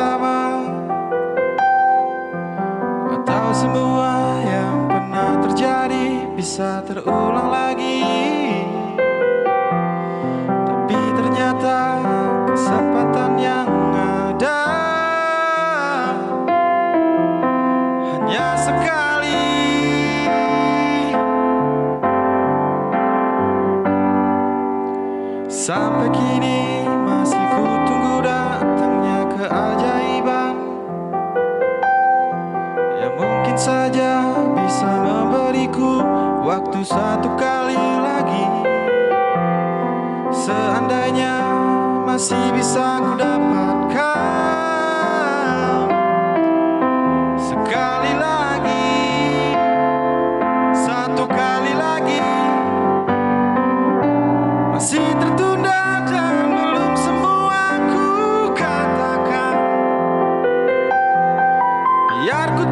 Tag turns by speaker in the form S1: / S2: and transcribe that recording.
S1: pertama, atau semua yang pernah terjadi bisa terulang lagi. Tapi ternyata kesempatan yang ada hanya sekali. Sampai kini masih ku tunggu datangnya keajaiban yang mungkin saja bisa memberiku waktu satu kali lagi. Seandainya masih bisa ku dapatkan sekali lagi, satu kali lagi. Masih tertunda dan belum semua ku katakan. Biar ku